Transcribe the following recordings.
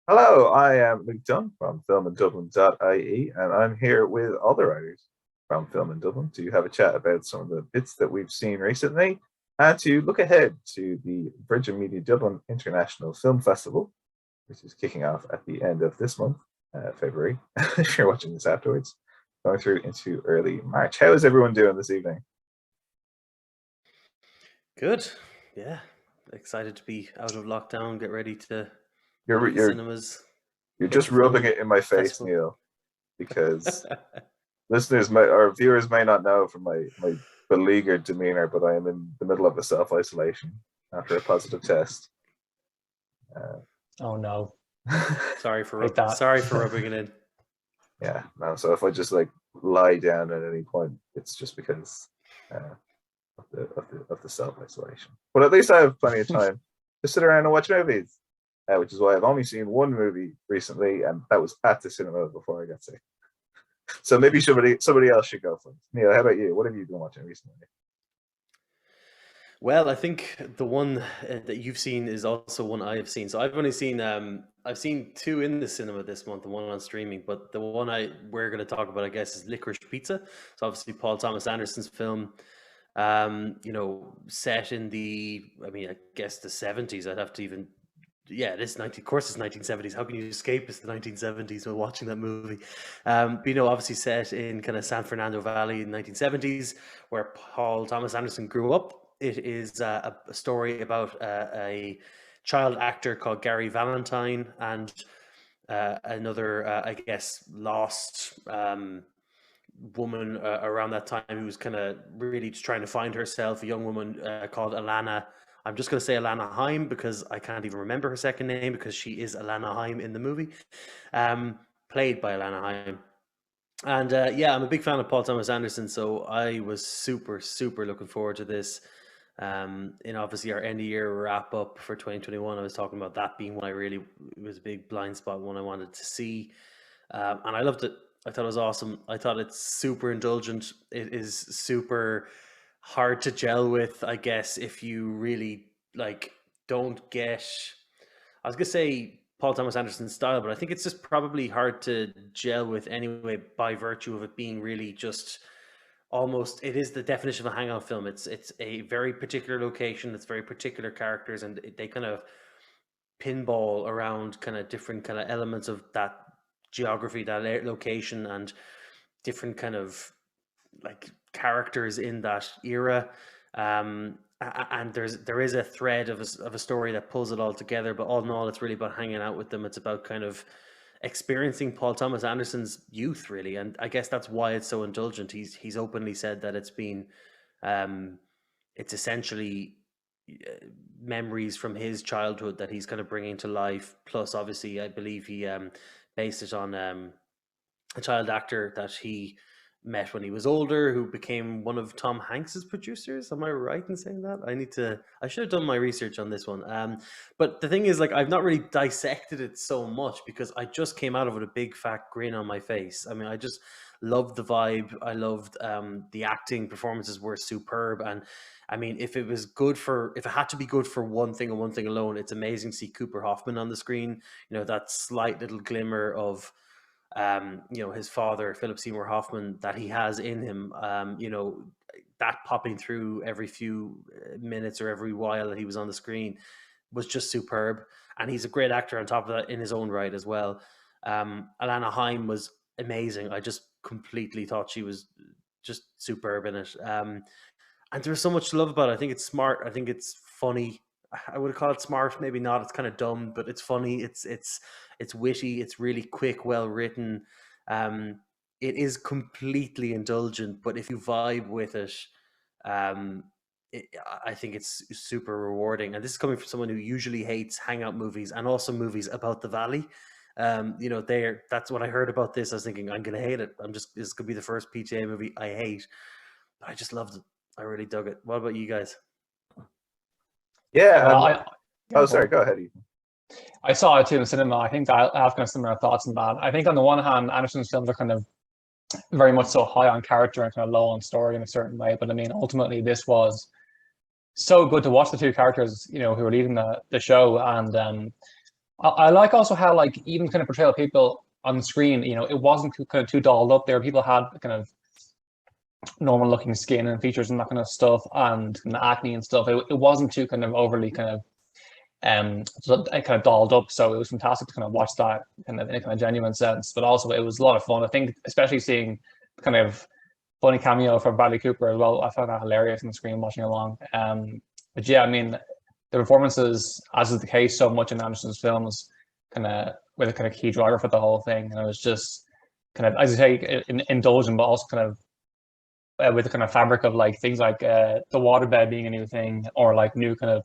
Hello, I am Luke Dunn from filmanddublin.ie, and I'm here with other writers from Film in Dublin to have a chat about some of the bits that we've seen recently and to look ahead to the Virgin Media Dublin International Film Festival, which is kicking off at the end of this month, February, if you're watching this afterwards, going through into early March. How is everyone doing this evening? Good. Yeah. Excited to be out of lockdown, get ready to go You're to the you're cinemas, you're hit just the rubbing film it in my face, festival. Neil, because listeners may or viewers may not know from my beleaguered demeanor, but I am in the middle of a self isolation after a positive test. Uh, Oh no, hate Sorry for that. rubbing it in. yeah, no. So if I just like lie down at any point, it's just because of the self isolation. But at least I have plenty of time to sit around and watch movies, which is why I've only seen one movie recently, and that was at the cinema before I got sick. So maybe somebody else should go first. Neil, how about you? What have you been watching recently? Well, I think the one that you've seen is also one I have seen. So I've seen two in the cinema this month and one on streaming. But the one we're going to talk about, I guess, is Licorice Pizza. So obviously Paul Thomas Anderson's film, set in I guess the 70s. I'd have to even yeah, this 90, of course, it's 1970s. How can you escape it's the 1970s while watching that movie? But, obviously set in kind of San Fernando Valley in the 1970s, where Paul Thomas Anderson grew up. It is a story about a child actor called Gary Valentine and another, I guess, lost woman around that time who was kind of really just trying to find herself, a young woman called Alana. I'm just going to say Alana Haim because I can't even remember her second name because she is Alana Haim in the movie, played by Alana Haim. And yeah, I'm a big fan of Paul Thomas Anderson, so I was super, super looking forward to this. In obviously our end of year wrap up for 2021, I was talking about that being one it was a big blind spot, one I wanted to see. And I loved it. I thought it was awesome. I thought it's super indulgent. It is super hard to gel with, I guess, if you really like don't get. I was gonna say Paul Thomas Anderson's style, but I think it's just probably hard to gel with anyway by virtue of it being really just almost it is the definition of a hangout film. It's a very particular location, it's very particular characters, and they kind of pinball around kind of different kind of elements of that geography, that location, and different kind of like characters in that era. And there is a thread of a story that pulls it all together, but all in all, it's really about hanging out with them. It's about kind of experiencing Paul Thomas Anderson's youth, really, and I guess that's why it's so indulgent. He's openly said that it's essentially memories from his childhood that he's kind of bringing to life. Plus, obviously, I believe he based it on a child actor that he met when he was older, who became one of Tom Hanks's producers. Am I right in saying that? I should have done my research on this one. But the thing is, like, I've not really dissected it so much because I just came out of it with a big fat grin on my face. I mean, I just loved the vibe. I loved the acting. Performances were superb. And I mean, if it had to be good for one thing and one thing alone, it's amazing to see Cooper Hoffman on the screen. That slight little glimmer of his father, Philip Seymour Hoffman, that he has in him, that popping through every few minutes or every while that he was on the screen was just superb. And he's a great actor on top of that in his own right as well. Alana Haim was amazing. I just completely thought she was just superb in it. And there's so much to love about it. I think it's smart. I think it's funny. I would call it smart, maybe not. It's kind of dumb, but it's funny. It's witty. It's really quick, well written. It is completely indulgent, but if you vibe with it, um, I think it's super rewarding. And this is coming from someone who usually hates hangout movies and also movies about the valley. That's what I heard about this. I was thinking, I'm gonna hate it. This could be the first PTA movie I hate. But I just loved it. I really dug it. What about you guys? Yeah. Well, Oh, sorry. Go ahead, Ethan. I saw it too in the cinema. I think I have kind of similar thoughts on that. I think on the one hand, Anderson's films are kind of very much so high on character and kind of low on story in a certain way. But I mean, ultimately, this was so good to watch the two characters, who were leading the show, and I like also how like even kind of portrayal of people on the screen, you know, it wasn't kind of too dolled up there. People had kind of normal looking skin and features and that kind of stuff, and acne and stuff. It wasn't too kind of overly kind of kind of dolled up. So it was fantastic to kind of watch that kind of in a kind of genuine sense. But also it was a lot of fun. I think especially seeing kind of funny cameo from Bradley Cooper as well. I found that hilarious on the screen watching along. But yeah, I mean, the performances, as is the case so much in Anderson's films, kind of were the kind of key driver for the whole thing. And it was just kind of, as you say, indulgent, but also kind of with the kind of fabric of like things like the waterbed being a new thing, or like new kind of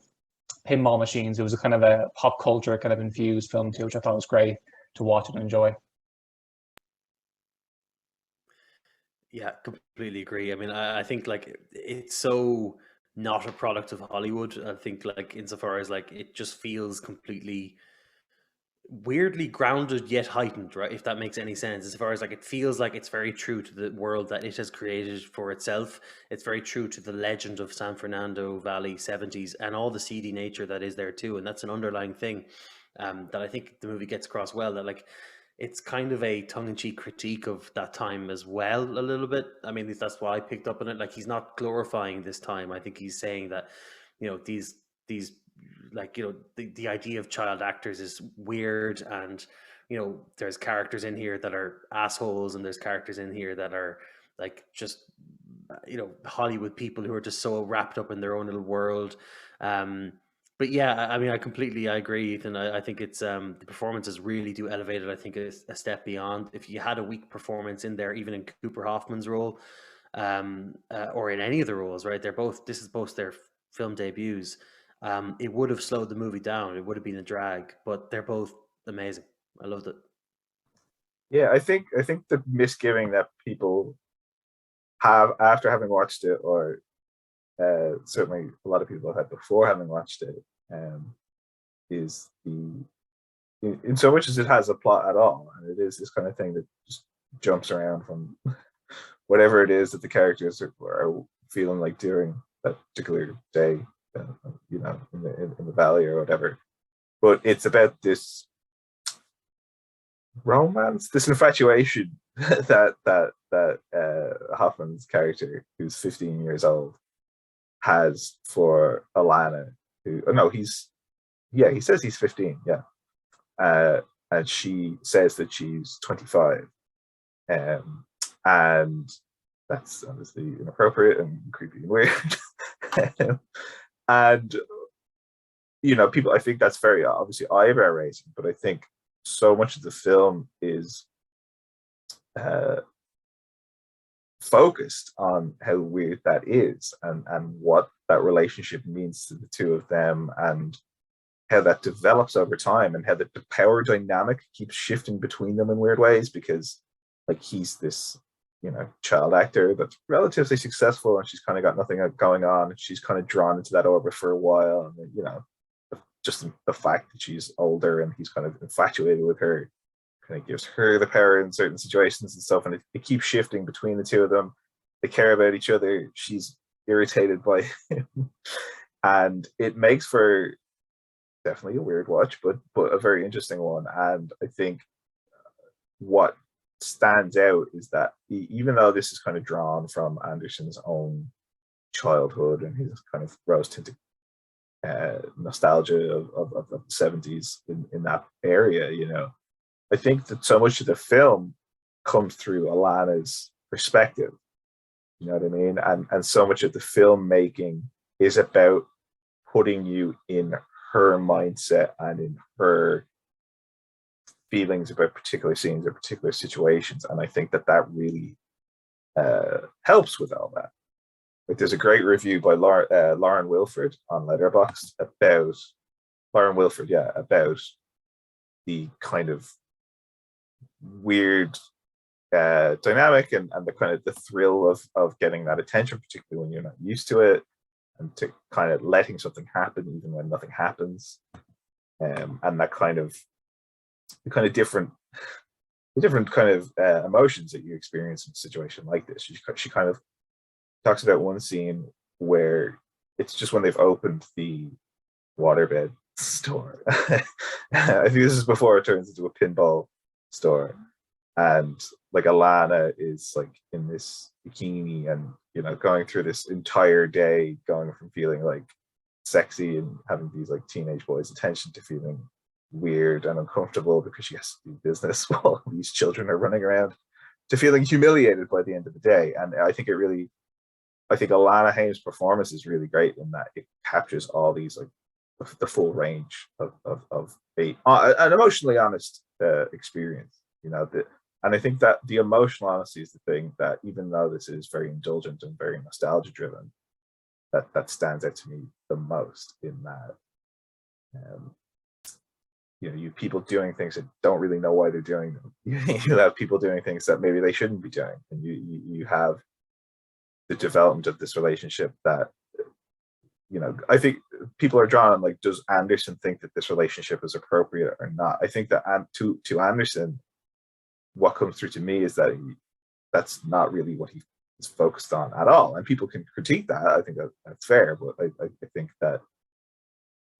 pinball machines. It was a kind of a pop culture kind of infused film too, which I thought was great to watch and enjoy. Yeah, completely agree. I mean, I think like it's so not a product of Hollywood. I think like insofar as like it just feels completely weirdly grounded yet heightened, right? If that makes any sense, as far as like it feels like it's very true to the world that it has created for itself. It's very true to the legend of San Fernando Valley 70s and all the seedy nature that is there too. And that's an underlying thing that I think the movie gets across well. That like it's kind of a tongue-in-cheek critique of that time as well, a little bit. I mean, at least that's why I picked up on it. Like he's not glorifying this time. I think he's saying that, you know, these like, you know, the idea of child actors is weird, and you know there's characters in here that are assholes, and there's characters in here that are like just you know Hollywood people who are just so wrapped up in their own little world. But yeah, I mean, I agree, Ethan. I think it's the performances really do elevate it. I think it's a step beyond. If you had a weak performance in there, even in Cooper Hoffman's role, or in any of the roles, right? This is both their film debuts. It would have slowed the movie down. It would have been a drag, but they're both amazing. I loved it. Yeah, I think the misgiving that people have after having watched it, or certainly a lot of people have had before having watched it, is in so much as it has a plot at all, and it is this kind of thing that just jumps around from whatever it is that the characters are feeling like during that particular day, you know, in the valley or whatever. But it's about this romance, this infatuation that Hoffman's character, who's 15 years old, has for Alana. Who, oh no, he says he's 15, yeah, and she says that she's 25, and that's obviously inappropriate and creepy and weird. And you know, people, I think that's very obviously eyebrow raising, but I think so much of the film is focused on how weird that is, and what that relationship means to the two of them, and how that develops over time, and how the power dynamic keeps shifting between them in weird ways, because like he's this, you know, child actor that's relatively successful, and she's kind of got nothing going on, and she's kind of drawn into that orbit for a while, and then, you know, just the fact that she's older and he's kind of infatuated with her kind of gives her the power in certain situations and stuff, and it keeps shifting between the two of them. They care about each other, she's irritated by him, and it makes for definitely a weird watch, but a very interesting one. And I think what stands out is that even though this is kind of drawn from Anderson's own childhood and his kind of rose tinted nostalgia of the 70s in that area, you know, I think that so much of the film comes through Alana's perspective, you know what I mean, and so much of the filmmaking is about putting you in her mindset and in her feelings about particular scenes or particular situations, and I think that really helps with all that. Like, there's a great review by Lauren Wilford on Letterboxd about about the kind of weird dynamic and the kind of the thrill of getting that attention, particularly when you're not used to it, and to kind of letting something happen even when nothing happens, and that kind of the different kind of emotions that you experience in a situation like this. She kind of talks about one scene where it's just when they've opened the waterbed store. I think this is before it turns into a pinball store, and like Alana is like in this bikini and going through this entire day, going from feeling like sexy and having these like teenage boys' attention to feeling weird and uncomfortable because she has to do business while these children are running around, to feeling humiliated by the end of the day. And I think Alana Haim's performance is really great in that it captures all these like the full range of an emotionally honest experience. And I think that the emotional honesty is the thing that, even though this is very indulgent and very nostalgia driven, that stands out to me the most, in that you people doing things that don't really know why they're doing them. You have people doing things that maybe they shouldn't be doing, and you have the development of this relationship that I think people are drawn on, like, does Anderson think that this relationship is appropriate or not? I think that to Anderson, what comes through to me is that that's not really what he is focused on at all. And people can critique that. I think that's fair, but I think that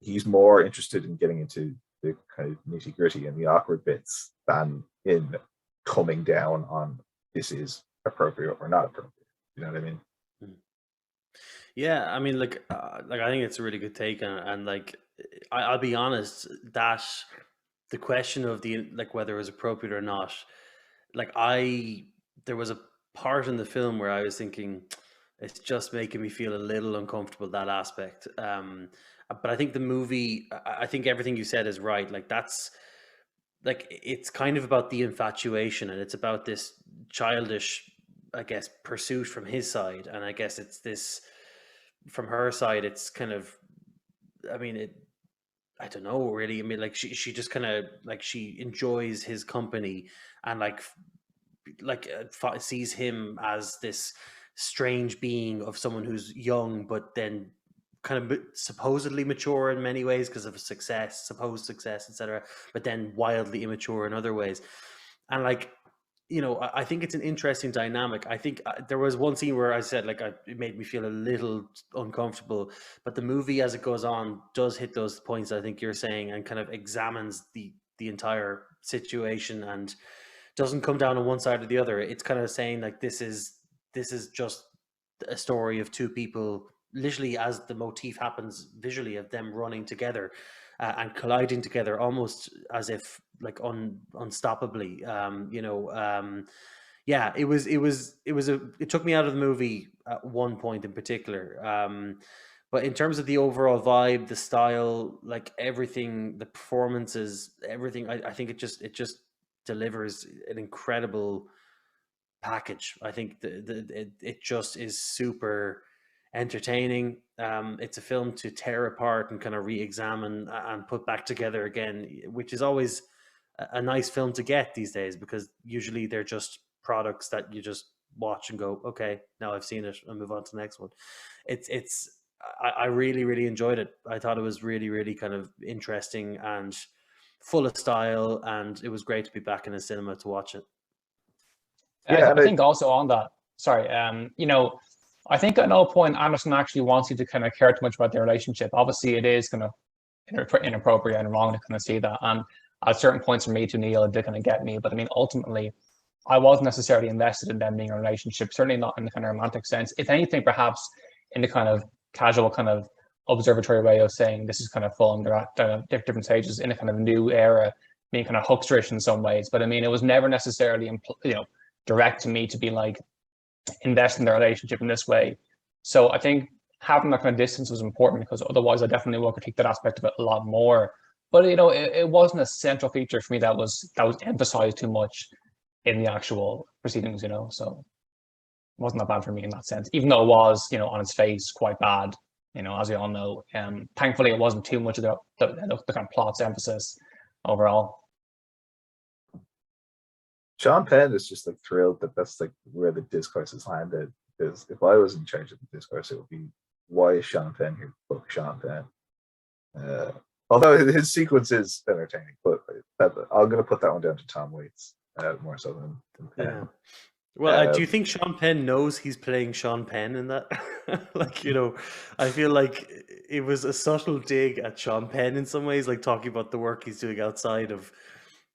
he's more interested in getting into the kind of nitty gritty and the awkward bits than in coming down on this is appropriate or not appropriate. You know what I mean? Yeah, I mean, like I think it's a really good take, and like I'll be honest, that the question of the like whether it was appropriate or not, like there was a part in the film where I was thinking it's just making me feel a little uncomfortable, that aspect. But I think the movie, I think everything you said is right. Like that's like it's kind of about the infatuation, and it's about this childish, I guess, pursuit from his side, and I guess it's this from her side. It's kind of, I mean, I don't know really. I mean, like she just kind of like she enjoys his company, and sees him as this strange being of someone who's young, but then kind of supposedly mature in many ways because of supposed success, etc., but then wildly immature in other ways. And like, I think it's an interesting dynamic. I think there was one scene where I said like it made me feel a little uncomfortable, but the movie as it goes on does hit those points I think you're saying, and kind of examines the entire situation and doesn't come down on one side or the other. It's kind of saying like this is just a story of two people, literally, as the motif happens visually, of them running together and colliding together, almost as if like unstoppably. Yeah, it took me out of the movie at one point in particular. But in terms of the overall vibe, the style, like everything, the performances, everything, I think it just delivers an incredible package. I think it just is super entertaining. It's a film to tear apart and kind of re-examine and put back together again, which is always a nice film to get these days, because usually they're just products that you just watch and go, okay, now I've seen it, and move on to the next one. I really, really enjoyed it. I thought it was really, really kind of interesting and full of style, and it was great to be back in a cinema to watch it. Yeah, I think also on that, sorry, I think at no point Anderson actually wants you to kind of care too much about their relationship. Obviously, it is kind of inappropriate and wrong to kind of see that. And at certain points for me to Neil, it did kind of get me. But I mean, ultimately, I wasn't necessarily invested in them being in a relationship, certainly not in the kind of romantic sense. If anything, perhaps in the kind of casual kind of observatory way of saying this is kind of fun, they're at different stages in a kind of new era, being kind of hucksterish in some ways. But I mean, it was never necessarily, direct to me to be like, invest in their relationship in this way. So I think having that kind of distance was important, because otherwise I definitely will critique that aspect of it a lot more. But it wasn't a central feature for me that was emphasized too much in the actual proceedings, so it wasn't that bad for me in that sense, even though it was, on its face quite bad, as we all know. Thankfully it wasn't too much of the kind of plot's emphasis overall. Sean Penn is just like thrilled that that's like where the discourse has landed. Because if I was in charge of the discourse, it would be, why is Sean Penn here? Fuck Sean Penn. Although his sequence is entertaining, but I'm going to put that one down to Tom Waits more so than Penn. Well, do you think Sean Penn knows he's playing Sean Penn in that? Like, I feel like it was a subtle dig at Sean Penn in some ways, like talking about the work he's doing outside of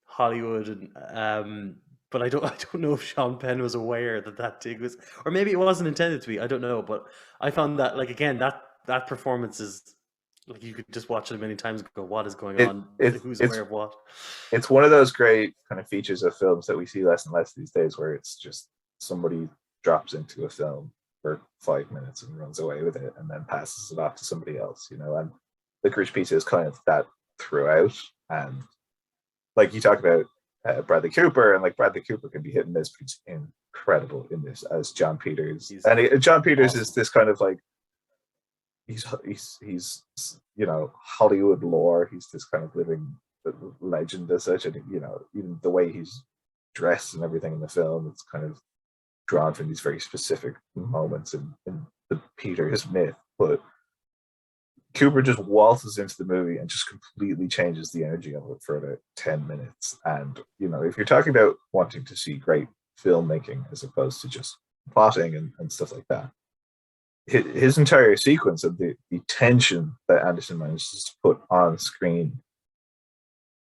Hollywood, and but I don't know if Sean Penn was aware that dig was, or maybe it wasn't intended to be. I don't know, but I found that, like, again, that performance is like you could just watch it a million times and go, "What is going on? Who's aware of what?" It's one of those great kind of features of films that we see less and less these days, where it's just somebody drops into a film for 5 minutes and runs away with it and then passes it off to somebody else, and Licorice Pizza is kind of that throughout. And like you talk about Bradley Cooper, and like Bradley Cooper can be hit and miss, but he's incredible in this as John Peters. John Peters awesome. Is this kind of like he's Hollywood lore. He's this kind of living legend as such, and even the way he's dressed and everything in the film, it's kind of drawn from these very specific moments in the Peters myth. But Cooper just waltzes into the movie and just completely changes the energy of it for about 10 minutes. And if you're talking about wanting to see great filmmaking as opposed to just plotting and stuff like that, his entire sequence of the tension that Anderson manages to put on screen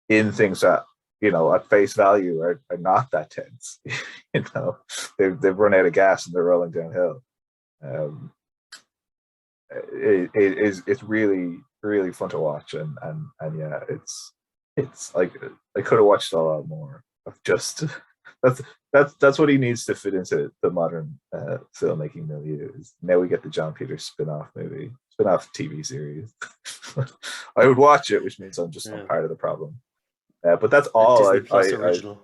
in things that at face value are not that tense. They've run out of gas and they're rolling downhill. It's really, really fun to watch, and yeah, it's like I could have watched a lot more of just that's what he needs to fit into the modern filmmaking milieu. Now we get the John Peters spin-off TV series. I would watch it, which means I'm just not part of the problem. But that's all original.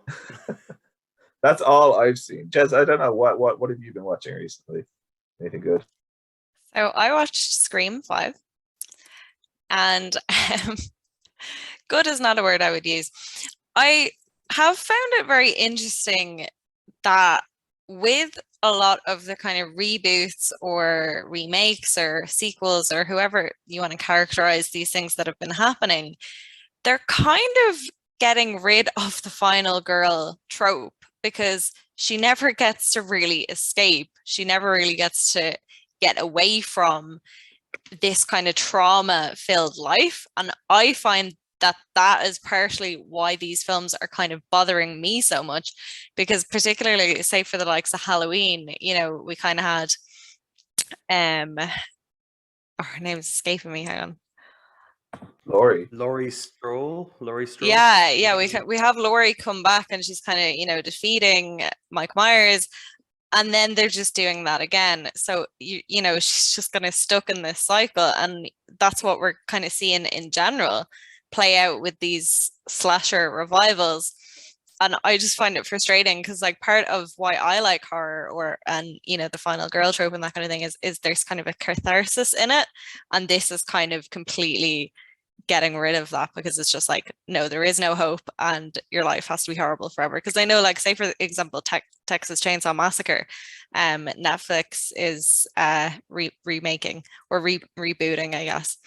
That's all I've seen. Jess, I don't know what have you been watching recently? Anything good? So I watched Scream 5, and good is not a word I would use. I have found it very interesting that with a lot of the kind of reboots or remakes or sequels or whoever you want to characterize these things that have been happening, they're kind of getting rid of the final girl trope, because she never gets to really escape. She never really gets to get away from this kind of trauma-filled life. And I find that is partially why these films are kind of bothering me so much, because particularly, say, for the likes of Halloween, we kind of had her name's escaping me, hang on. Laurie Strode. Yeah, we have Laurie come back, and she's kind of defeating Mike Myers, and then they're just doing that again. So she's just kind of stuck in this cycle, and that's what we're kind of seeing in general play out with these slasher revivals. And I just find it frustrating, because like part of why I like horror and the final girl trope and that kind of thing is there's kind of a catharsis in it, and this is kind of completely getting rid of that, because it's just like, no, there is no hope and your life has to be horrible forever. Because I know, like, say for example, Texas Chainsaw Massacre, Netflix is remaking or rebooting, I guess.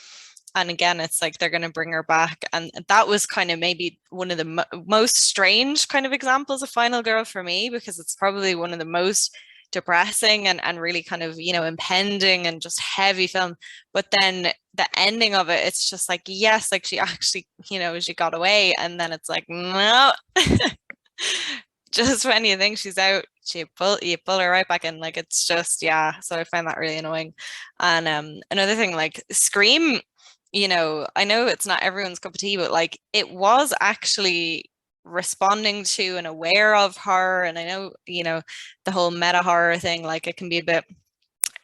And again, it's like they're going to bring her back, and that was kind of maybe one of the most strange kind of examples of Final Girl for me, because it's probably one of the most depressing and really kind of impending and just heavy film. But then the ending of it, it's just like, yes, like she actually she got away, and then it's like, no. Just when you think she's out, you pull her right back in. Like, it's just, yeah. So I find that really annoying. And another thing, like Scream, I know it's not everyone's cup of tea, but like it was actually responding to and aware of horror. And I know, the whole meta horror thing, like it can be a bit,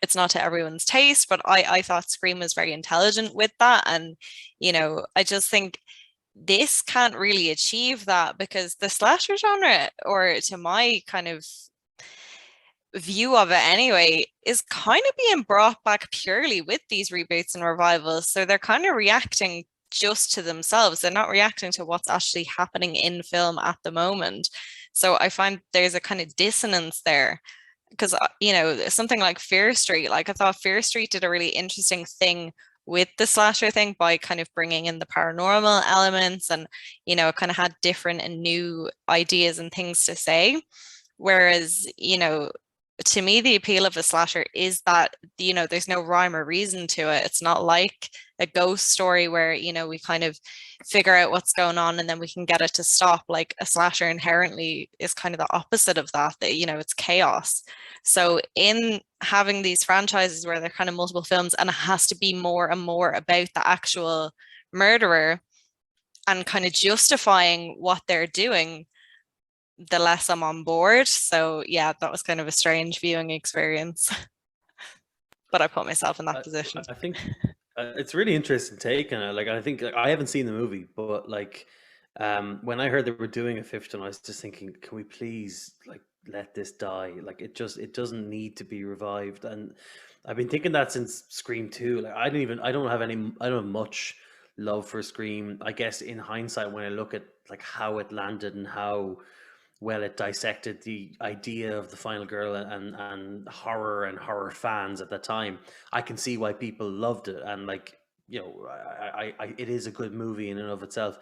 it's not to everyone's taste, but I thought Scream was very intelligent with that. And, I just think this can't really achieve that, because the slasher genre, or to my kind of view of it anyway, is kind of being brought back purely with these reboots and revivals. So they're kind of reacting just to themselves. They're not reacting to what's actually happening in film at the moment. So I find there's a kind of dissonance there, because something like Fear Street, like I thought Fear Street did a really interesting thing with the slasher thing by kind of bringing in the paranormal elements, and kind of had different and new ideas and things to say. Whereas, you know, to me, the appeal of a slasher is that, you know, there's no rhyme or reason to it. It's not like a ghost story where, you know, we kind of figure out what's going on and then we can get it to stop. Like a slasher inherently is kind of the opposite of that, you know, it's chaos. So in having these franchises where they're kind of multiple films and it has to be more and more about the actual murderer and kind of justifying what they're doing, the less I'm on board. So yeah, that was kind of a strange viewing experience. But I put myself in that position. I think it's really interesting take on it. Like, I think, like, I haven't seen the movie, but like when I heard they were doing a fifth one, I was just thinking, can we please like let this die? Like, it doesn't need to be revived. And I've been thinking that since Scream 2. Like, I don't have much love for Scream. I guess in hindsight, when I look at like how it landed and how well it dissected the idea of the final girl and horror fans at that time, I can see why people loved it. And like, you know, I it is a good movie in and of itself.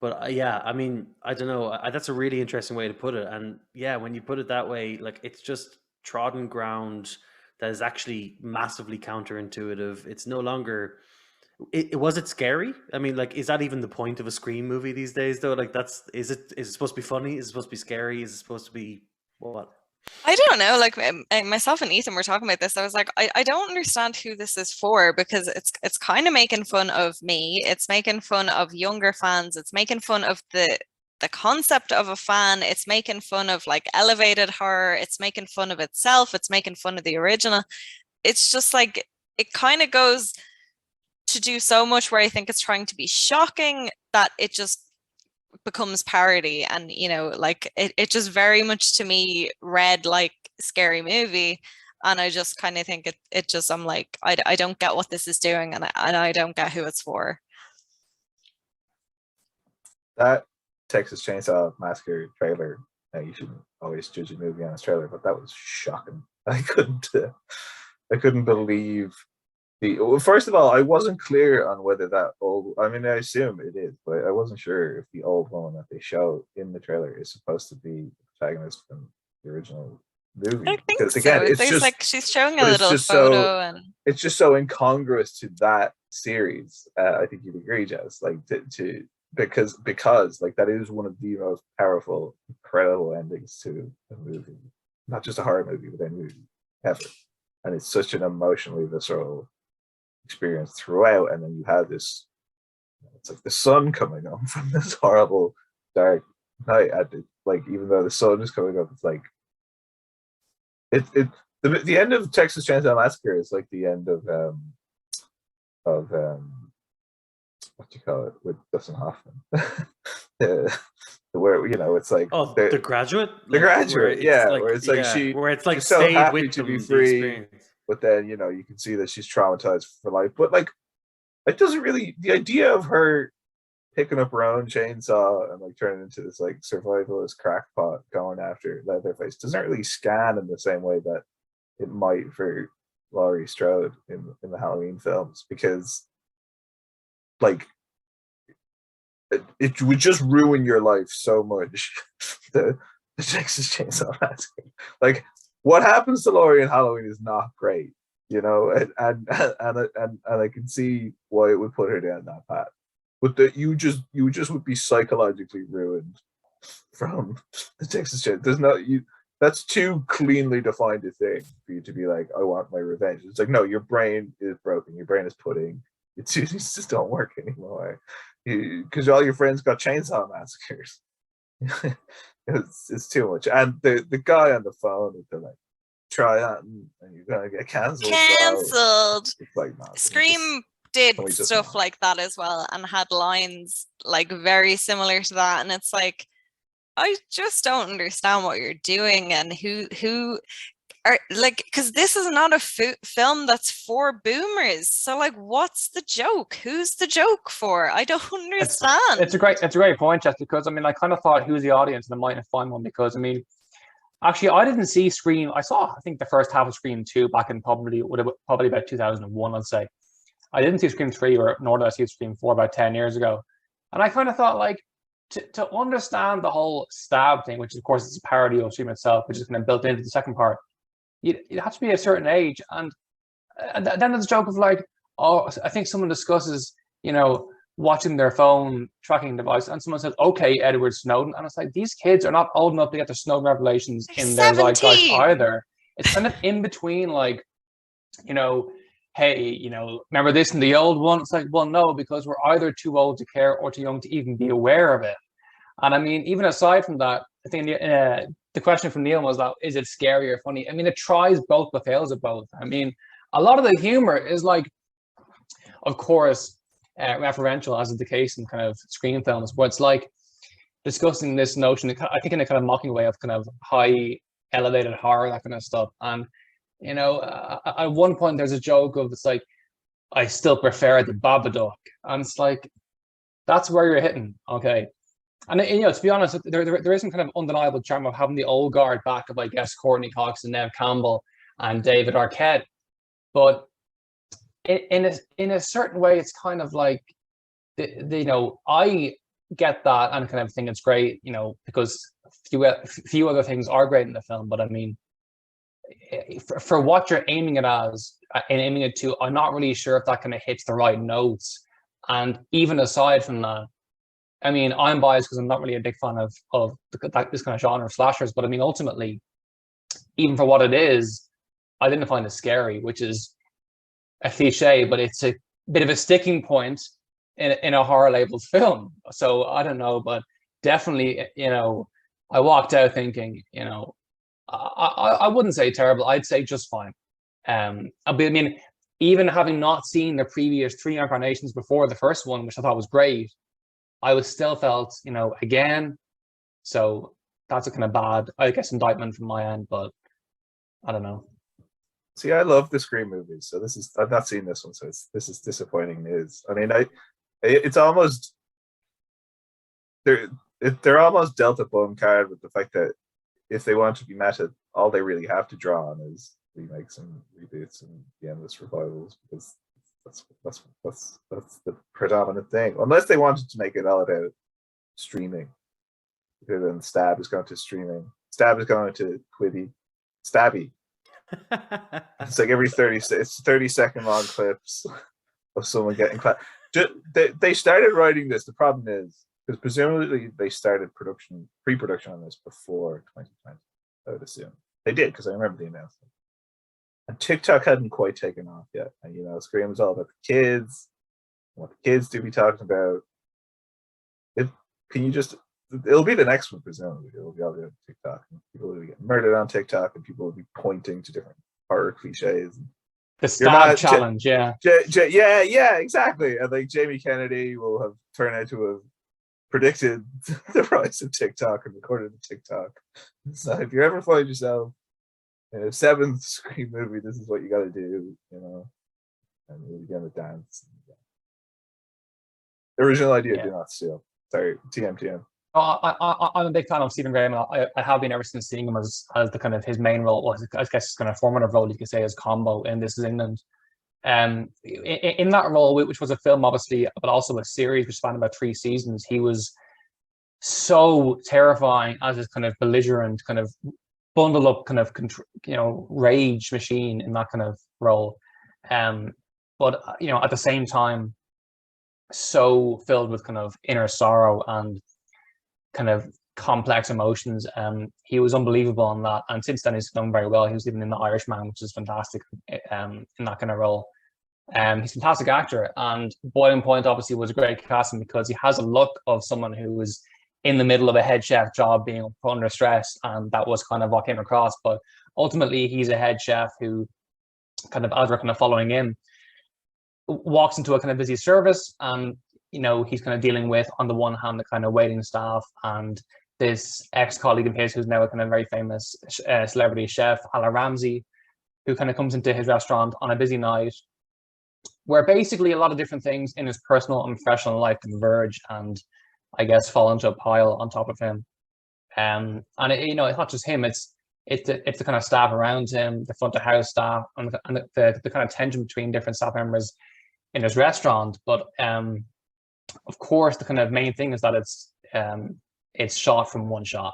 But yeah, I mean, I don't know. That's a really interesting way to put it. And yeah, when you put it that way, like, it's just trodden ground that is actually massively counterintuitive. It's no longer. Was it scary? I mean, like, is that even the point of a Scream movie these days, though? Like, is it supposed to be funny? Is it supposed to be scary? Is it supposed to be what? I don't know. Like, myself and Ethan were talking about this. I was like, I don't understand who this is for, because it's kind of making fun of me. It's making fun of younger fans. It's making fun of the concept of a fan. It's making fun of like elevated horror. It's making fun of itself. It's making fun of the original. It's just like, it kind of goes to do so much where I think it's trying to be shocking that it just becomes parody. And, you know, like, it just very much to me read like Scary Movie. And I just kind of think it just, I'm like, I don't get what this is doing, and I don't get who it's for. That Texas Chainsaw Massacre trailer, you shouldn't always judge a movie on its trailer, but that was shocking. I couldn't believe first of all, I wasn't clear on whether that old, I mean, I assume it is, but I wasn't sure if the old woman that they show in the trailer is supposed to be the protagonist from the original movie. I think so. Again, it's just like she's showing a little photo, and it's just so incongruous to that series. I think you'd agree, Jess, like because like that is one of the most powerful, incredible endings to a movie, not just a horror movie, but any movie ever. And it's such an emotionally visceral experience throughout, and then you have this, it's like the sun coming up from this horrible dark night, and like, even though the sun is coming up, it's like the end of Texas Chainsaw Massacre is like the end of what do you call it, with Dustin Hoffman. Where, you know, it's like the Graduate, where it's like she's so happy to be free, but then, you know, you can see that she's traumatized for life. But like, it doesn't really, the idea of her picking up her own chainsaw and like turning into this like survivalist crackpot going after Leatherface doesn't really scan in the same way that it might for Laurie Strode in the Halloween films, because like it would just ruin your life so much. the Texas Chainsaw Massacre, like, what happens to Laurie in Halloween is not great, you know, and I can see why it would put her down that path, but that you just would be psychologically ruined from the Texas Chainsaw. There's no, that's too cleanly defined a thing for you to be like, I want my revenge. It's like, no, your brain is broken. Your brain is pudding. It just don't work anymore, because all your friends got chainsaw massacres. It's too much. And the guy on the phone with the like, try that and you're gonna get cancelled. It's like, nah, Scream did stuff like that as well, and had lines like very similar to that. And it's like, I just don't understand what you're doing, and who are like, because this is not a film that's for boomers. So like, what's the joke? Who's the joke for? I don't understand. It's a great point, Jess, because I mean, I kind of thought, who's the audience, and I might have find one, because I mean, actually, I didn't see Scream. I saw, I think, the first half of Scream 2 back in probably about 2001, I'd say. I didn't see Scream 3, nor did I see Scream 4 about 10 years ago. And I kind of thought, like, to understand the whole stab thing, which of course is a parody of Stream itself, which is kind of built into the second part, you'd have to be a certain age. And then there's a joke of like, oh, I think someone discusses, watching their phone tracking device, and someone says, okay, Edward Snowden. And it's like, these kids are not old enough to get their Snowden revelations in their zeitgeist either. It's kind of in between, like, hey, remember this in the old one? It's like, well, no, because we're either too old to care or too young to even be aware of it. And I mean, even aside from that, I think the question from Neil was that, is it scary or funny? I mean, it tries both but fails at both. I mean, a lot of the humor is like, of course, referential, as is the case in kind of screen films, where it's like discussing this notion, I think in a kind of mocking way of kind of high elevated horror, that kind of stuff. And at one point there's a joke of, it's like, I still prefer the Babadook, and it's like, that's where you're hitting, okay. And to be honest, there is some kind of undeniable charm of having the old guard back of, I guess, Courtney Cox and Neve Campbell and David Arquette, but in a certain way, it's kind of like, I get that and kind of think it's great, because few other things are great in the film, but I mean, for what you're aiming it as and aiming it to, I'm not really sure if that kind of hits the right notes. And even aside from that, I mean, I'm biased because I'm not really a big fan of this kind of genre of slashers, but I mean, ultimately, even for what it is, I didn't find it scary, which is a cliche, but it's a bit of a sticking point in a horror labeled film. So I don't know, but definitely, I walked out thinking, I wouldn't say terrible. I'd say just fine. I mean, even having not seen the previous 3 incarnations before the first one, which I thought was great, I was still felt, again. So that's a kind of bad, I guess, indictment from my end, but I don't know. See, I love the Scream movies, so I've not seen this one, so this is disappointing news. I mean, it's almost, they're almost dealt a bum card with the fact that if they want to be meta, all they really have to draw on is remakes and reboots and the endless revivals, because that's the predominant thing. Unless they wanted to make it all about streaming, then Stab is going to streaming. Stab is going to Quibi. Stabby. It's like every 30-second long clips of someone getting clapped. They started writing this. The problem is, because presumably they started pre-production on this before 2020, I would assume. They did, because I remember the announcement. And TikTok hadn't quite taken off yet. And Scream was all about the kids, what the kids do be talking about. It'll be the next one, presumably. It'll be all about TikTok. And people will be getting murdered on TikTok, and people will be pointing to different horror cliches. The stab challenge, yeah. Yeah, exactly. And like Jamie Kennedy will have turned out to have predicted the rise of TikTok and recorded the TikTok. So if you ever find yourself in a 7th Scream movie, this is what you got to do, and you're going to dance. The original idea, do not steal. Sorry, TM. I'm a big fan of Stephen Graham. I have been ever since seeing him as the kind of his main role, well, I guess his kind of formative role, you could say, as Combo in This Is England. In that role, which was a film, obviously, but also a series which spanned about 3 seasons, he was so terrifying as his kind of belligerent, kind of bundled up, kind of rage machine in that kind of role. But at the same time, so filled with kind of inner sorrow and kind of complex emotions. He was unbelievable on that, and since then he's done very well. He was even in The Irishman, which is fantastic, in that kind of role. He's a fantastic actor, and Boiling Point obviously was a great casting because he has a look of someone who was in the middle of a head chef job, being put under stress, and that was kind of what came across. But ultimately, he's a head chef who kind of, as we're kind of following in, walks into a kind of busy service, and he's kind of dealing with, on the one hand, the kind of waiting staff and this ex-colleague of his who's now a kind of very famous celebrity chef, Ala Ramsey, who kind of comes into his restaurant on a busy night, where basically a lot of different things in his personal and professional life converge and, I guess, fall into a pile on top of him. And it's not just him; it's the kind of staff around him, the front of house staff, and the kind of tension between different staff members in his restaurant. But of course, the kind of main thing is that it's shot from one shot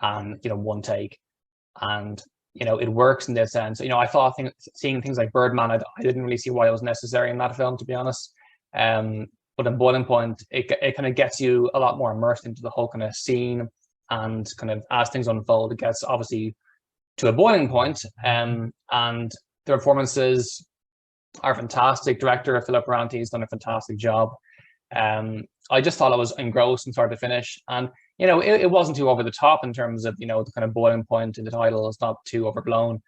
and one take, and it works in this sense. I thought seeing things like Birdman, I didn't really see why it was necessary in that film, to be honest. But in Boiling Point, it kind of gets you a lot more immersed into the whole kind of scene, and kind of as things unfold, it gets obviously to a boiling point. And the performances are fantastic. Director Philip Ranti has done a fantastic job. I just thought I was engrossed from start to finish, and it wasn't too over the top in terms of the kind of boiling point in the title. It's not too overblown,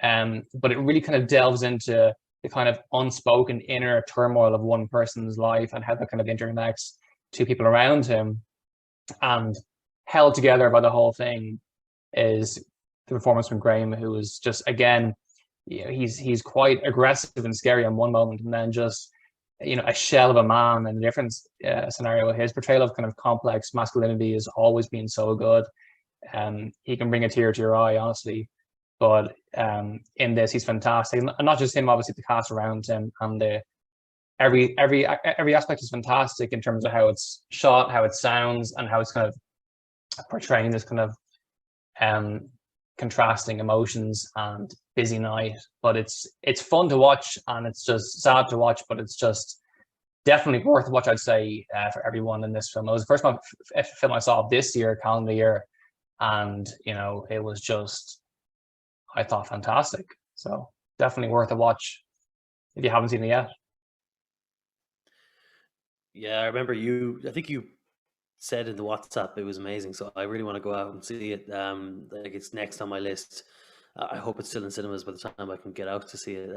but it really kind of delves into the kind of unspoken inner turmoil of one person's life and how that kind of interconnects to people around him. And held together by the whole thing is the performance from Graham, who is just, again, he's quite aggressive and scary in one moment, and then just a shell of a man in a different scenario. His portrayal of kind of complex masculinity has always been so good. He can bring a tear to your eye, honestly. But in this, he's fantastic, and not just him. Obviously, the cast around him, and every aspect is fantastic in terms of how it's shot, how it sounds, and how it's kind of portraying this kind of contrasting emotions and busy night. But it's fun to watch, and it's just sad to watch, but it's just definitely worth a watch, I'd say, for everyone in this film. It was the first film I saw of this year, calendar year, and it was just, I thought, fantastic. So definitely worth a watch if you haven't seen it yet. Yeah, I remember I think you said in the WhatsApp it was amazing, so I really want to go out and see it. Like, it's next on my list. I hope it's still in cinemas by the time I can get out to see it.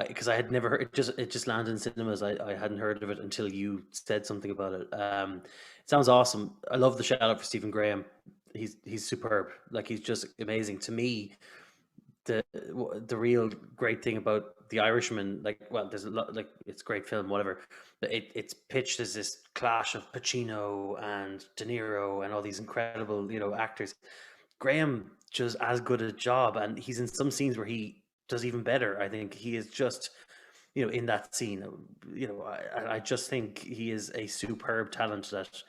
Because I had never heard it just landed in cinemas. I hadn't heard of it until you said something about it. It sounds awesome. I love the shout out for Stephen Graham. He's superb. Like, he's just amazing. To me, the real great thing about The Irishman, like, well, there's a lot, like, it's a great film, whatever, but it's pitched as this clash of Pacino and De Niro and all these incredible actors. Graham does as good a job, and he's in some scenes where he does even better. I think he is just in that scene, I just think he is a superb talent that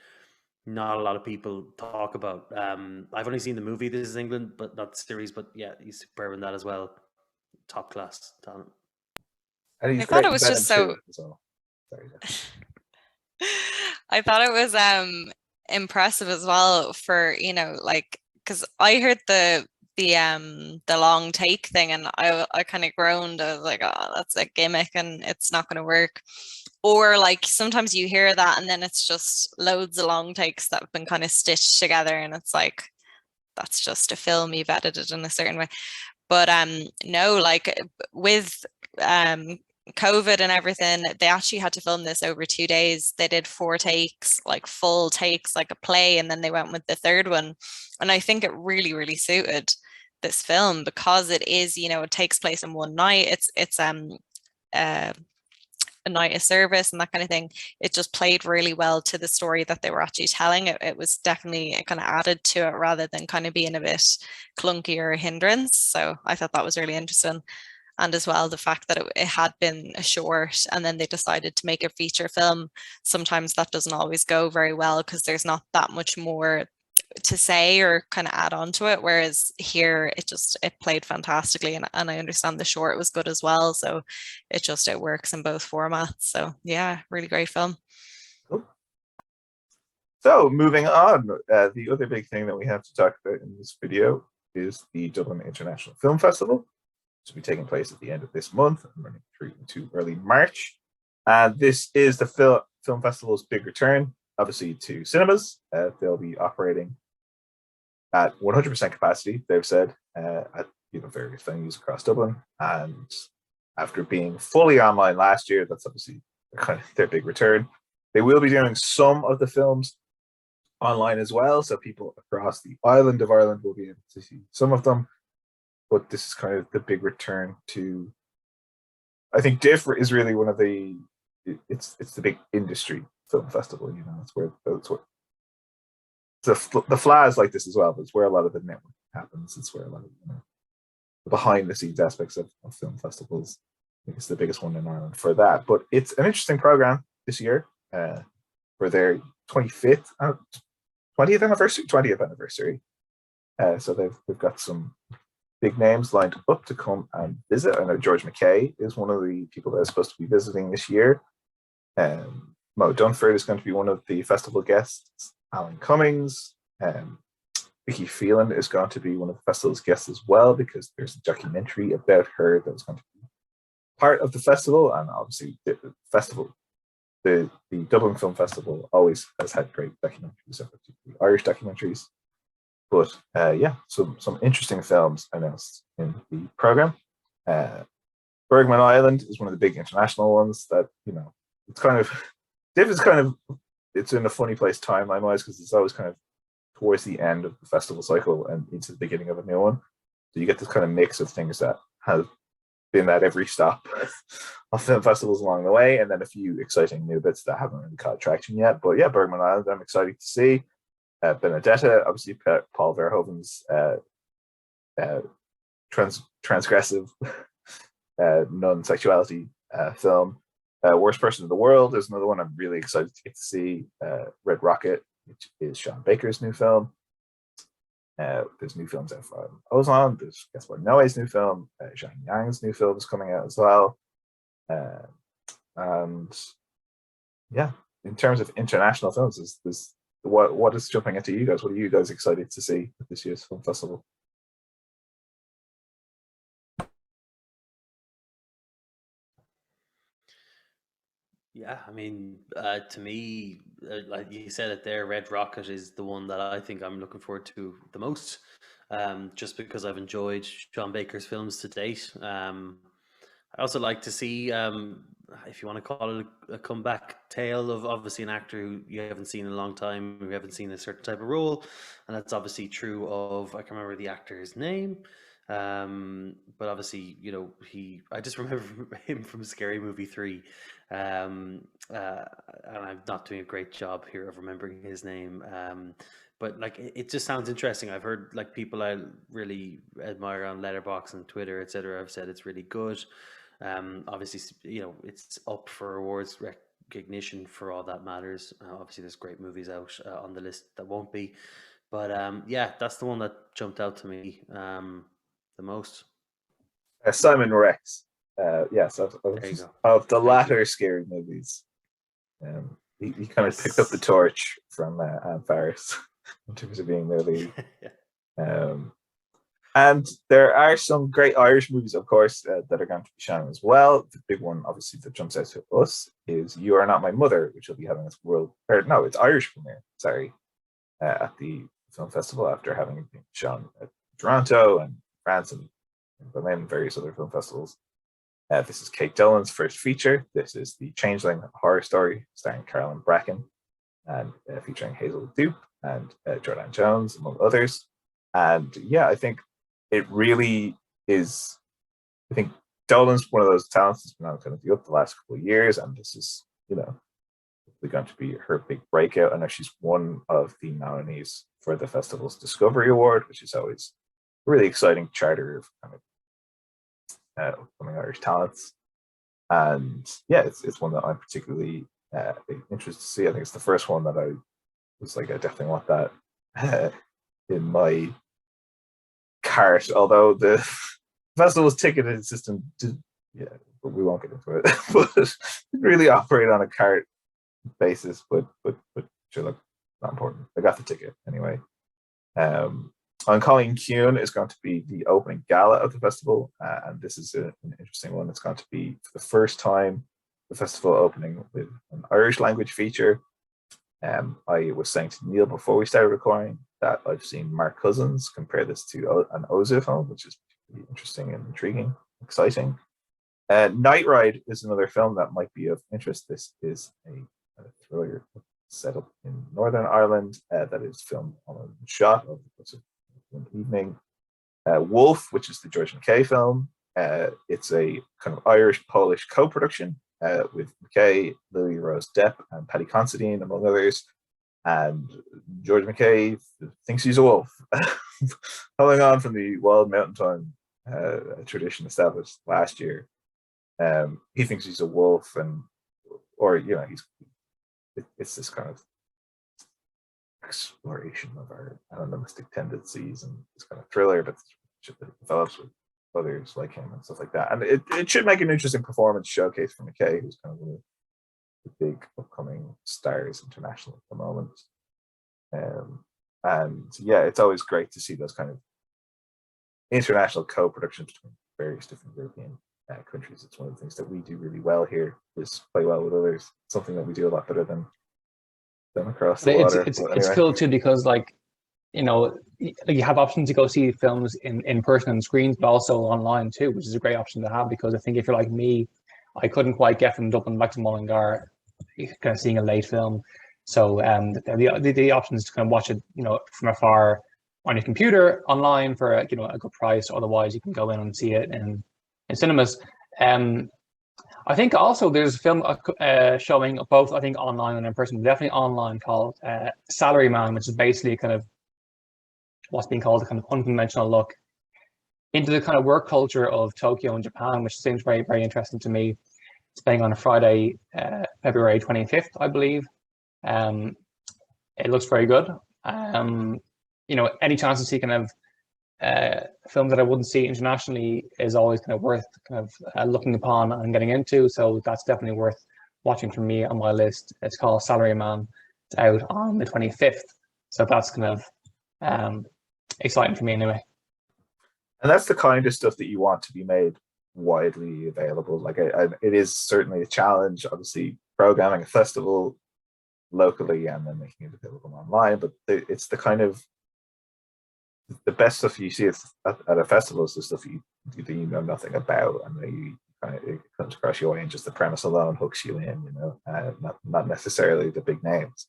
not a lot of people talk about. I've only seen the movie This Is England, but not the series. But yeah, he's superb in that as well. Top class talent. And he's I thought great it in was Venom just so. 2 as well. Sorry, Jess. I thought it was impressive as well for like, because I heard the long take thing, and I kind of groaned. I was like, oh, that's a gimmick and it's not going to work. Or like, sometimes you hear that and then it's just loads of long takes that have been kind of stitched together, and it's like, that's just a film, you've edited in a certain way. But no, like, with COVID and everything, they actually had to film this over 2 days. They did 4 takes, like full takes, like a play, and then they went with the third one. And I think it really, really suited this film, because it is, it takes place in one night. It's a night of service and that kind of thing. It just played really well to the story that they were actually telling. It was definitely kind of added to it rather than kind of being a bit clunky or a hindrance. So I thought that was really interesting. And as well, the fact that it had been a short and then they decided to make a feature film. Sometimes that doesn't always go very well because there's not that much more to say or kind of add on to it, whereas here it played fantastically, and I understand the short was good as well, so it works in both formats. So yeah, really great film. Cool. So moving on, the other big thing that we have to talk about in this video is the Dublin International Film Festival, which will be taking place at the end of this month and running through into early March. And this is the film festival's big return, obviously, to cinemas. They'll be operating at 100% capacity, they've said, at various venues across Dublin. And after being fully online last year, that's obviously kind of their big return. They will be doing some of the films online as well, so people across the island of Ireland will be able to see some of them. But this is kind of the big return to, I think DIFF is really one of the, it's the big industry film festival, that's where the fly is like this as well, but it's where a lot of the network happens. It's where a lot of the behind the scenes aspects of film festivals. I think it's the biggest one in Ireland for that. But it's an interesting program this year. For for their 20th anniversary. So they've got some big names lined up to come and visit. I know George McKay is one of the people that is supposed to be visiting this year. Mo Dunford is going to be one of the festival guests. Alan Cummings, Vicky Phelan is going to be one of the festival's guests as well, because there's a documentary about her that is going to be part of the festival. And obviously the festival, the Dublin Film Festival always has had great documentaries, particularly Irish documentaries. But yeah, some interesting films announced in the program. Bergman Island is one of the big international ones that, you know, it's kind of, VMDIFF is kind of, it's in a funny place timeline-wise, because it's always kind of towards the end of the festival cycle and into the beginning of a new one. So you get this kind of mix of things that have been at every stop of film festivals along the way, and then a few exciting new bits that haven't really caught traction yet. But yeah, Bergman Island, I'm excited to see. Benedetta, obviously Paul Verhoeven's transgressive non-sexuality film. Worst Person in the World is another one I'm really excited to get to see. Red Rocket, which is Sean Baker's new film. There's new films out from Ozon. There's Gaspar Noé's new film. Zhang Yang's new film is coming out as well. And yeah, in terms of international films, what is jumping into you guys? What are you guys excited to see at this year's film festival? Yeah, I mean, to me, like you said it there, Red Rocket is the one that I think I'm looking forward to the most, just because I've enjoyed Sean Baker's films to date. I also like to see, if you want to call it a comeback tale of obviously an actor who you haven't seen in a long time, who haven't seen a certain type of role, and that's obviously true of, I can't remember the actor's name, but obviously, you know, I just remember him from Scary Movie 3, and I'm not doing a great job here of remembering his name, but like it just sounds interesting. I've heard like people I really admire on Letterboxd and Twitter, etc. have said it's really good. Obviously, you know, it's up for awards recognition for all that matters. Obviously, there's great movies out on the list that won't be, but yeah, that's the one that jumped out to me the most. Simon Rex. Yes, There you go. of the latter scary movies. He kind of picked up the torch from Anne Faris in terms of being their lead. And there are some great Irish movies, of course, that are going to be shown as well. The big one, obviously, that jumps out to us is You Are Not My Mother, which will be having its its Irish premiere, at the film festival after having been shown at Toronto and France and Berlin and various other film festivals. This is Kate Dolan's first feature. This is the Changeling horror story starring Carolyn Bracken and featuring Hazel Dupe and Jordan Jones, among others. And yeah, I think it really is. I think Dolan's one of those talents that's been on kind of the up the last couple of years, and this is, you know, going to be her big breakout. I know she's one of the nominees for the festival's Discovery Award, which is always a really exciting charter of kind of upcoming Irish talents. And yeah, it's one that I'm particularly interested to see. I think it's the first one that I was like, I definitely want that in my cart, although the festival's ticketing system but we won't get into it. But it really operate on a cart basis, but sure, look, not important. I got the ticket anyway. Colleen Kuhn is going to be the opening gala of the festival, and this is an interesting one. It's going to be for the first time the festival opening with an Irish language feature. I was saying to Neil before we started recording that I've seen Mark Cousins compare this to an Ozu film, which is pretty interesting and intriguing, exciting. Night Ride is another film that might be of interest. This is a thriller set up in Northern Ireland that is filmed on a shot of one evening. Wolf, which is the George McKay film. It's a kind of Irish-Polish co-production with McKay, Lily Rose Depp, and Paddy Considine, among others. And George McKay thinks he's a wolf, following on from the Wild Mountain Time tradition established last year. He thinks he's a wolf, or you know, it's this kind of exploration of our animalistic tendencies and this kind of thriller, but it develops with others like him and stuff like that. And it should make an interesting performance showcase for McKay, who's kind of one of the big upcoming stars internationally at the moment. And yeah, it's always great to see those kind of international co-productions between various different European countries. It's one of the things that we do really well here, is play well with others. Something that we do a lot better than across the water. It's cool too, because like, you know, you have options to go see films in person on screens, but also online too, which is a great option to have, because I think if you're like me, I couldn't quite get from Dublin back to Mullingar kind of seeing a late film. So the option is to kind of watch it, you know, from afar on your computer online for, you know, a good price. Otherwise, you can go in and see it in cinemas. I think also there's a film showing both, I think, online and in person, definitely online, called Salaryman, which is basically kind of what's being called a kind of unconventional look into the kind of work culture of Tokyo and Japan, which seems very, very interesting to me. It's playing on a Friday, February 25th, I believe. It looks very good. You know, any chance to see kind of films that I wouldn't see internationally is always kind of worth kind of looking upon and getting into. So that's definitely worth watching for me on my list. It's called Salaryman. It's out on the 25th. So that's kind of exciting for me anyway. And that's the kind of stuff that you want to be made widely available. Like it is certainly a challenge, obviously, programming a festival locally and then making it available online, but it's the kind of the best stuff you see at a festival is the stuff you know nothing about, and you kind of, it comes across your way, and just the premise alone hooks you in, you know, not necessarily the big names.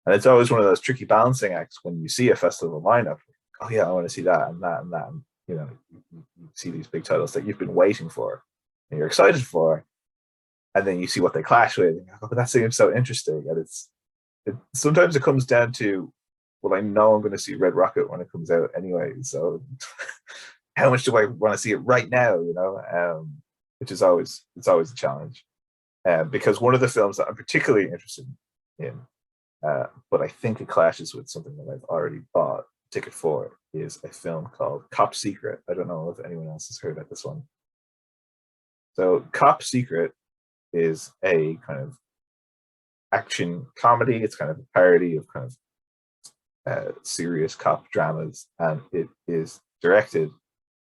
And it's always one of those tricky balancing acts when you see a festival lineup. Oh yeah, I want to see that and that and that, and you know, you see these big titles that you've been waiting for and you're excited for, and then you see what they clash with, and you're like, oh, but that seems so interesting. And sometimes it comes down to, well, I know I'm going to see Red Rocket when it comes out anyway, so how much do I want to see it right now, you know? Which is always a challenge, because one of the films that I'm particularly interested in, but I think it clashes with something that I've already bought a ticket for, is a film called Cop Secret. I don't know if anyone else has heard of this one. So Cop Secret is a kind of action comedy. It's kind of a parody of kind of serious cop dramas, and it is directed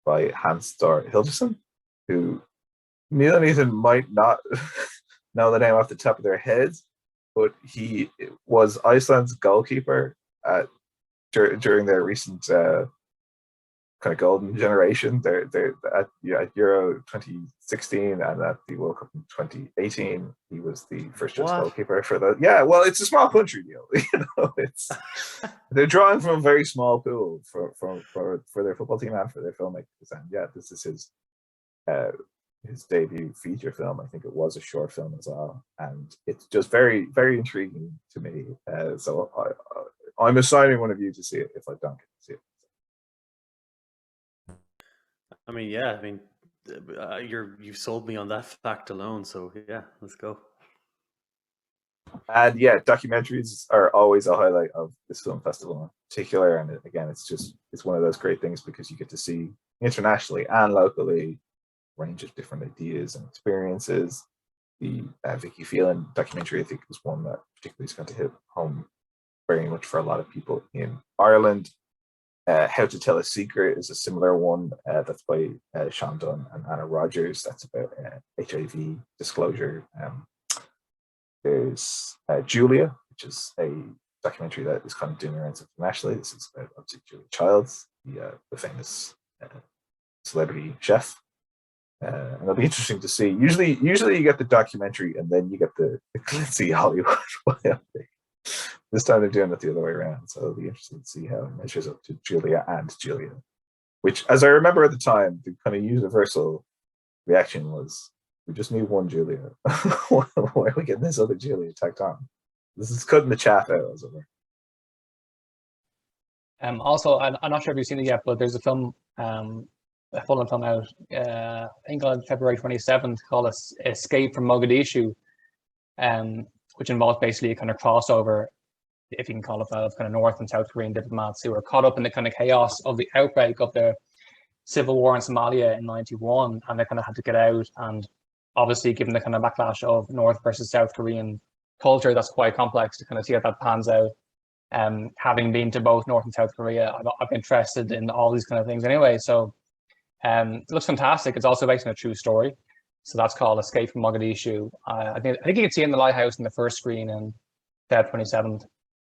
by Hans-Thor Hilderson, who Néil and Ethan might not know the name off the top of their heads, but he was Iceland's goalkeeper during their recent kind of golden generation. They're at Euro 2016 and at the World Cup in 2018. He was the first choice goalkeeper for the. Yeah, well, it's a small country deal, you know. It's they're drawing from a very small pool for their football team and for their filmmakers. And yeah, this is his debut feature film. I think it was a short film as well, and it's just very, very intriguing to me. So I'm assigning one of you to see it if I don't get to see it. I mean, yeah, I mean, you've sold me on that fact alone. So yeah, let's go. And yeah, documentaries are always a highlight of this film festival in particular. And again, it's one of those great things because you get to see internationally and locally a range of different ideas and experiences. The Vicky Phelan documentary, I think, was one that particularly is going to hit home very much for a lot of people in Ireland. How to Tell a Secret is a similar one that's by Sean Dunn and Anna Rogers. That's about HIV disclosure. There's Julia, which is a documentary that is kind of doing around internationally. This is about obviously Julia Childs, the famous celebrity chef. And it'll be interesting to see. Usually you get the documentary and then you get the glitzy Hollywood biopic. This time they're doing it the other way around, so it'll be interesting to see how it measures up to Julia and Julia. Which, as I remember at the time, the kind of universal reaction was, we just need one Julia. Why are we getting this other Julia tacked on? This is cutting the chaff out, as it were. Also, I'm not sure if you've seen it yet, but there's a film, a full film out, I think on February 27th, called Escape from Mogadishu. which involves basically a kind of crossover, if you can call it that, of kind of North and South Korean diplomats who were caught up in the kind of chaos of the outbreak of the civil war in Somalia in '91, and they kind of had to get out. And obviously, given the kind of backlash of North versus South Korean culture, that's quite complex to kind of see how that pans out. Having been to both North and South Korea, I'm interested in all these kind of things anyway. So it looks fantastic. It's also based on a true story. So that's called Escape from Mogadishu. I think you can see it in the Lighthouse in the first screen in Feb 27th.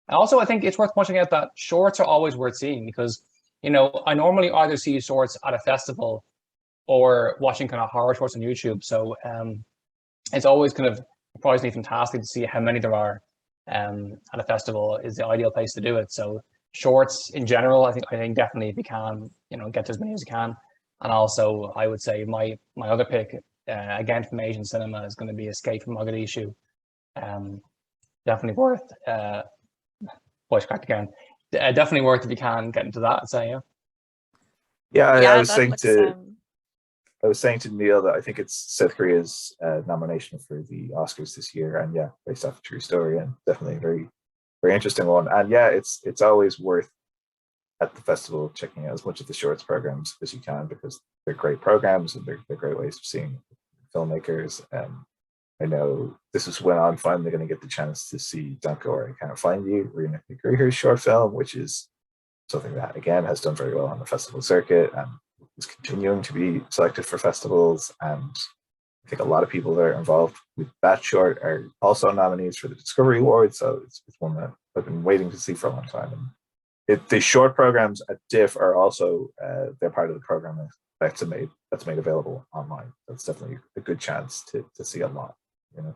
And also, I think it's worth pointing out that shorts are always worth seeing because, you know, I normally either see shorts at a festival or watching kind of horror shorts on YouTube. So it's always kind of surprisingly fantastic to see how many there are at a festival. Is the ideal place to do it. So shorts in general, I think definitely if you can, you know, get to as many as you can. And also, I would say my other pick, again from Asian cinema, is going to be Escape from Mogadishu. Definitely worth, voice cracked again. Definitely worth if you can get into that. So yeah. Yeah, I was that saying looks, to I was saying to Neil that I think it's South Korea's nomination for the Oscars this year, and yeah, based off a true story, and definitely a very, very interesting one. And yeah, it's always worth at the festival checking out as much of the shorts programs as you can because they're great programs and they're great ways of seeing filmmakers. I know this is when I'm finally going to get the chance to see Don't Go Where I Can't Find You, Rina Greer's short film, which is something that again has done very well on the festival circuit and is continuing to be selected for festivals. And I think a lot of people that are involved with that short are also nominees for the Discovery Award. So it's one that I've been waiting to see for a long time. And the short programs at DIFF are also they're part of the program that's made available online. That's definitely a good chance to see a lot, you know.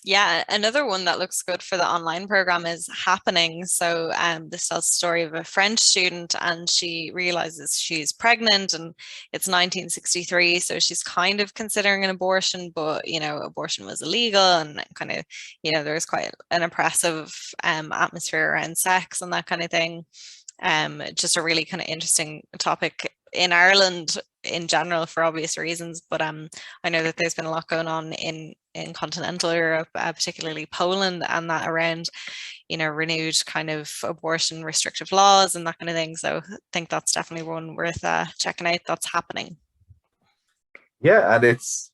Yeah, another one that looks good for the online program is Happening. So this tells the story of a French student and she realizes she's pregnant and it's 1963. So she's kind of considering an abortion, but, you know, abortion was illegal and kind of, you know, there's quite an oppressive atmosphere around sex and that kind of thing. Just a really kind of interesting topic in Ireland in general for obvious reasons, but I know that there's been a lot going on in continental Europe, particularly Poland, and that around, you know, renewed kind of abortion restrictive laws and that kind of thing. So I think that's definitely one worth checking out. That's Happening. Yeah, and it's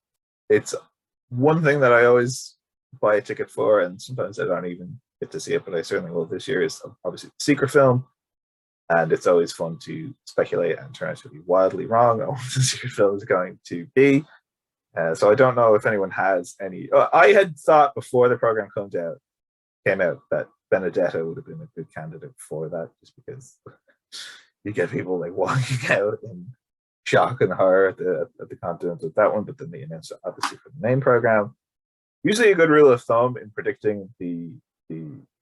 one thing that I always buy a ticket for, and sometimes I don't even get to see it, but I certainly will this year, is obviously the Secret film. And it's always fun to speculate and turn out to be wildly wrong on what the Secret film is going to be. So I don't know if anyone has any. I had thought before the program came out that Benedetta would have been a good candidate for that, just because you get people like walking out in shock and horror at the content of that one. But then they announced it obviously for the main program. Usually, a good rule of thumb in predicting the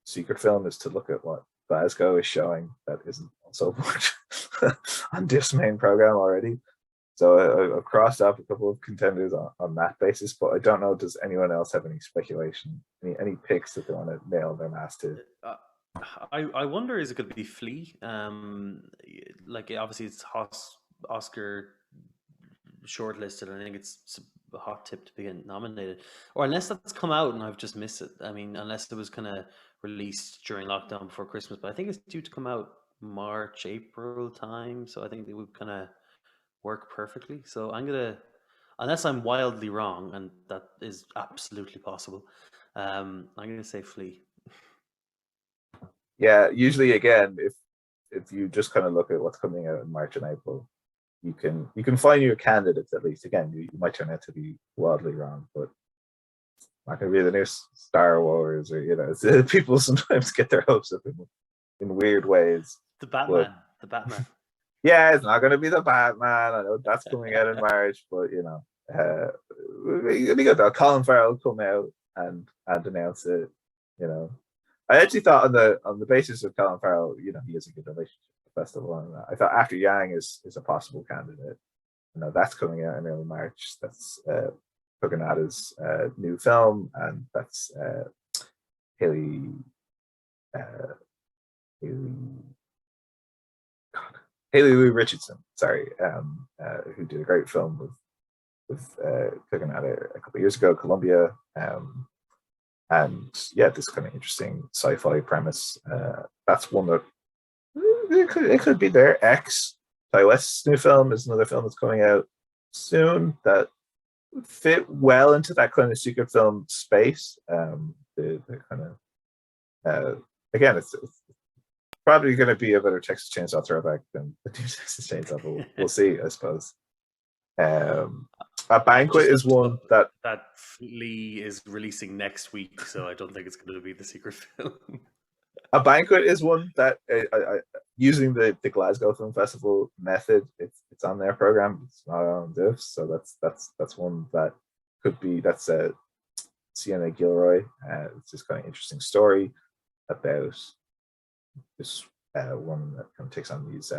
Secret film is to look at what Glasgow is showing that isn't also on DIFF's main program already. So I've crossed off a couple of contenders on that basis, but I don't know, does anyone else have any speculation, any picks that they want to nail their mass to? I wonder, is it going to be Flea? Like, obviously it's Oscar shortlisted. I think it's a hot tip to be nominated, or unless that's come out and I've just missed it. I mean, unless it was kind of released during lockdown before Christmas, but I think it's due to come out March, April time. So I think they would kind of work perfectly. So I'm gonna, unless I'm wildly wrong, and that is absolutely possible, I'm gonna say Flea. Yeah, usually again, if you just kind of look at what's coming out in March and April, you can find your candidates at least. Again, you might turn out to be wildly wrong, but not going to be the new Star Wars, or, you know, people sometimes get their hopes up in weird ways. The Batman. Yeah, it's not going to be the Batman. I know that's coming out in March, but, you know, it'll be good though. Colin Farrell will come out and announce it. You know, I actually thought on the basis of Colin Farrell, you know, he has a good relationship with the festival, and I thought After Yang is a possible candidate. You know, that's coming out in early March. That's Kogonada's new film, and that's Haley Lou Richardson, sorry, who did a great film with Kogonada a couple of years ago, Columbia. And yeah, this kind of interesting sci-fi premise. That's one that it could be there. X, Ty West's new film, is another film that's coming out soon that fit well into that kind of secret film space. The kind of again, it's probably going to be a better Texas Chainsaw throwback than the new Texas Chainsaw, but we'll see, I suppose. A Banquet is one that Flea is releasing next week, so I don't think it's going to be the secret film. A Banquet is one that using the Glasgow Film Festival method, it's on their program. It's not on VMDIFF, so that's one that could be. That's Sienna Gilroy. It's this kind of interesting story about this woman that kind of takes on these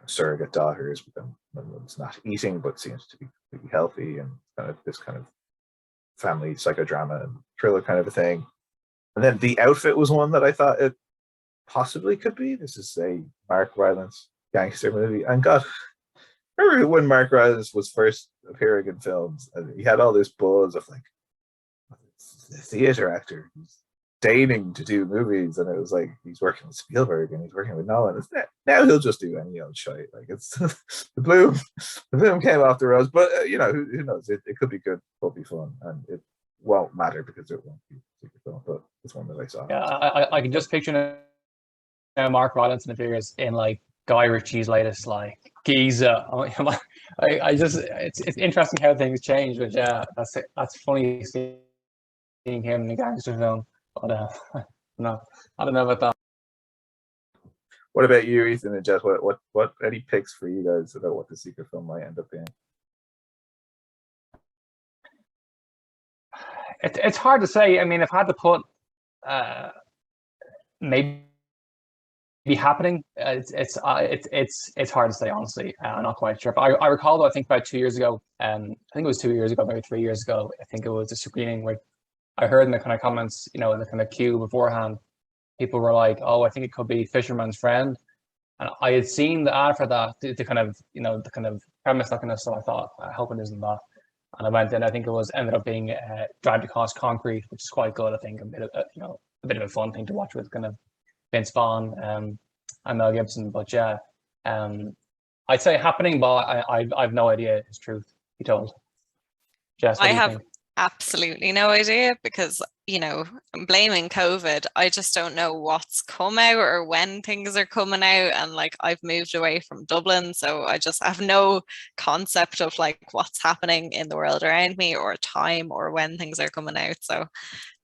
surrogate daughters, but then one of them's not eating but seems to be completely healthy, and kind of this kind of family psychodrama and thriller kind of a thing. And then The Outfit was one that I thought it possibly could be. This is a Mark Rylance gangster movie, and God, remember when Mark Rylance was first appearing in films, and he had all this buzz of like the theater actor who's deigning to do movies, and it was like he's working with Spielberg and he's working with Nolan. Now he'll just do any old shite. Like it's the bloom came off the rose, but who knows? It could be good, could be fun, and it won't matter because it won't be a secret film. But it's one that I saw. Yeah, I can just picture now Mark Rylance and the figures in like Guy Ritchie's latest like Giza. I just it's interesting how things change, but yeah, that's funny seeing him in a gangster film. But no, I don't know about that. What about you, Ethan and Jess? What any picks for you guys about what the secret film might end up being? It's hard to say. I mean, if I had to put maybe happening, it's hard to say, honestly. I'm not quite sure. But I recall, though, I think about 2 years ago, I think it was 2 years ago, maybe 3 years ago, I think it was a screening where I heard in the kind of comments, in the kind of queue beforehand, people were like, "Oh, I think it could be Fisherman's Friend," and I had seen the ad for that, the kind of, the kind of premise, that kind of stuff. I thought, I hope it isn't that, and I went in. I think it ended up being Drive to Cost Concrete, which is quite good. I think a bit of a fun thing to watch with kind of Vince Vaughn and Mel Gibson. But yeah, I'd say happening, but I've no idea his truth be told. Jess, what do you think? Absolutely no idea, because I'm blaming COVID. I just don't know what's come out or when things are coming out, and like I've moved away from Dublin, so I just have no concept of like what's happening in the world around me, or time, or when things are coming out. So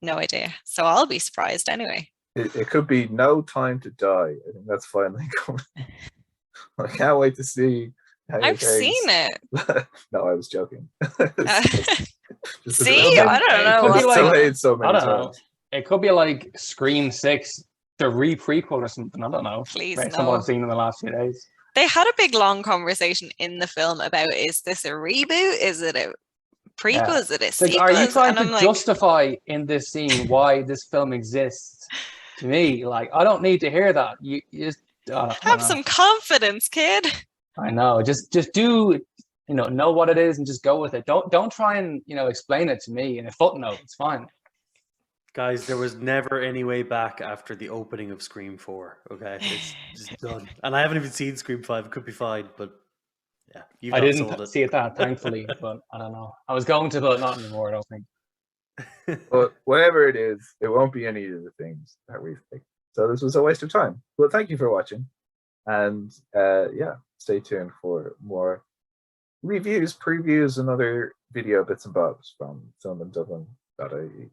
no idea. So I'll be surprised anyway. It could be No Time to Die. I think that's finally coming. I can't wait to see. I've seen it. No, I was joking. See, I don't know. I don't know. It could be like Scream 6, the prequel or something. I don't know. Please, no. Someone I've seen in the last few days. They had a big long conversation in the film about, is this a reboot? Is it a prequel? Yeah. Is it a sequel? Are you trying to justify in this scene why this film exists? To me, like, I don't need to hear that. You just have some confidence, kid. I know. Just do. Know what it is and just go with it. Don't try and explain it to me in a footnote. It's fine. Guys, there was never any way back after the opening of Scream 4. Okay, it's just done. And I haven't even seen Scream 5. It could be fine, but yeah, I didn't see it that, thankfully. But I don't know. I was going to, but not anymore. I don't think. But whatever it is, it won't be any of the things that we've picked. So this was a waste of time. Well, thank you for watching, and stay tuned for more reviews, previews, and other video bits and bobs from filmanddublin.ie.